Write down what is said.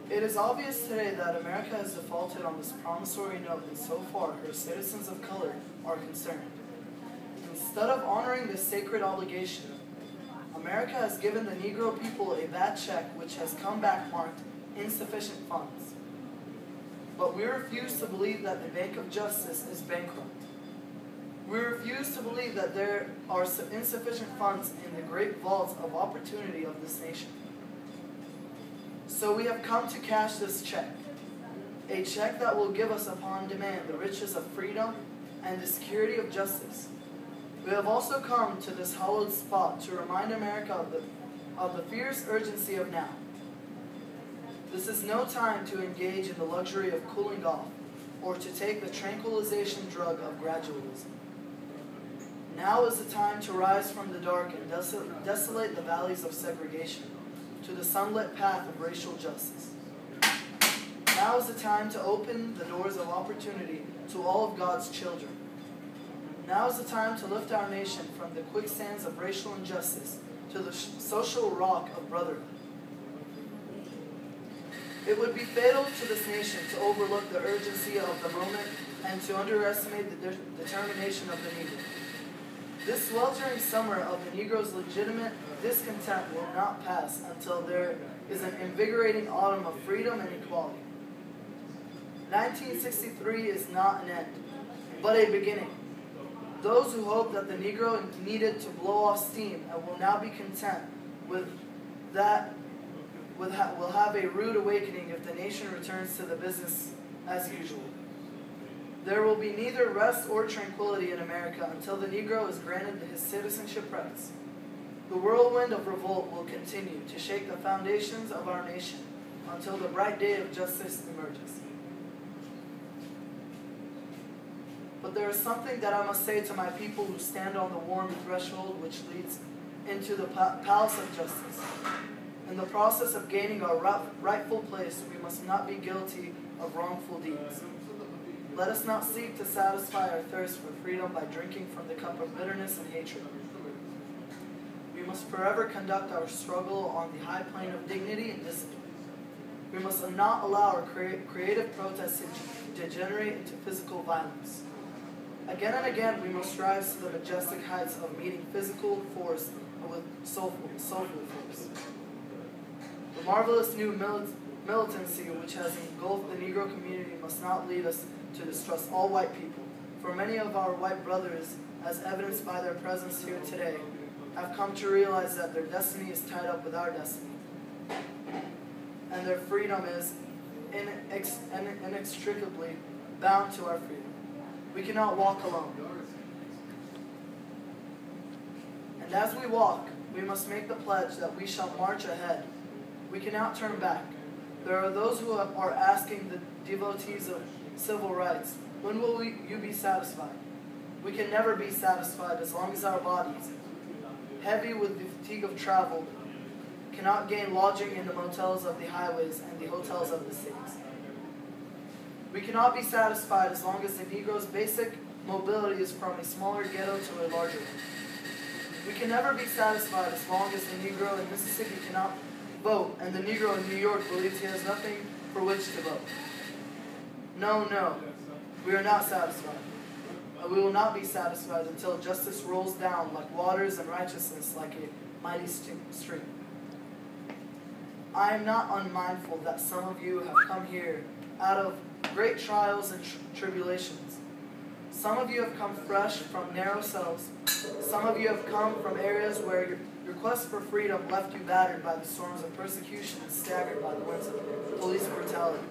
It is obvious today that America has defaulted on this promissory note, and so far her citizens of color are concerned. Instead of honoring this sacred obligation, America has given the Negro people a bad check which has come back marked insufficient funds. But we refuse to believe that the Bank of Justice is bankrupt. We refuse to believe that there are insufficient funds in the great vaults of opportunity of this nation. So we have come to cash this check, a check that will give us upon demand the riches of freedom and the security of justice. We have also come to this hallowed spot to remind America of the fierce urgency of now. This is no time to engage in the luxury of cooling off or to take the tranquilization drug of gradualism. Now is the time to rise from the dark and desolate the valleys of segregation to the sunlit path of racial justice. Now is the time to open the doors of opportunity to all of God's children. Now is the time to lift our nation from the quicksands of racial injustice to the social rock of brotherhood. It would be fatal to this nation to overlook the urgency of the moment and to underestimate the determination of the Negro. This sweltering summer of the Negro's legitimate discontent will not pass until there is an invigorating autumn of freedom and equality. 1963 is not an end, but a beginning. Those who hoped that the Negro needed to blow off steam and will now be content with that will have a rude awakening if the nation returns to the business as usual. There will be neither rest or tranquility in America until the Negro is granted his citizenship rights. The whirlwind of revolt will continue to shake the foundations of our nation until the bright day of justice emerges. But there is something that I must say to my people who stand on the warm threshold which leads into the palace of justice. In the process of gaining our rightful place, we must not be guilty of wrongful deeds. Let us not seek to satisfy our thirst for freedom by drinking from the cup of bitterness and hatred. We must forever conduct our struggle on the high plane of dignity and discipline. We must not allow our creative protests to degenerate into physical violence. Again and again, we must rise to the majestic heights of meeting physical force with soulful force. The marvelous new militancy which has engulfed the Negro community must not lead us to distrust all white people, for many of our white brothers, as evidenced by their presence here today, have come to realize that their destiny is tied up with our destiny, and their freedom is inextricably bound to our freedom. We cannot walk alone. And as we walk, we must make the pledge that we shall march ahead. We cannot turn back. There are those who are asking the devotees of civil rights, when will you be satisfied? We can never be satisfied as long as our bodies, heavy with the fatigue of travel, cannot gain lodging in the motels of the highways and the hotels of the cities. We cannot be satisfied as long as the Negro's basic mobility is from a smaller ghetto to a larger one. We can never be satisfied as long as the Negro in Mississippi cannot vote and the Negro in New York believes he has nothing for which to vote. No, we are not satisfied. We will not be satisfied until justice rolls down like waters and righteousness like a mighty stream. I am not unmindful that some of you have come here out of great trials and tribulations. Some of you have come fresh from narrow cells. Some of you have come from areas where your quest for freedom left you battered by the storms of persecution and staggered by the winds of police brutality.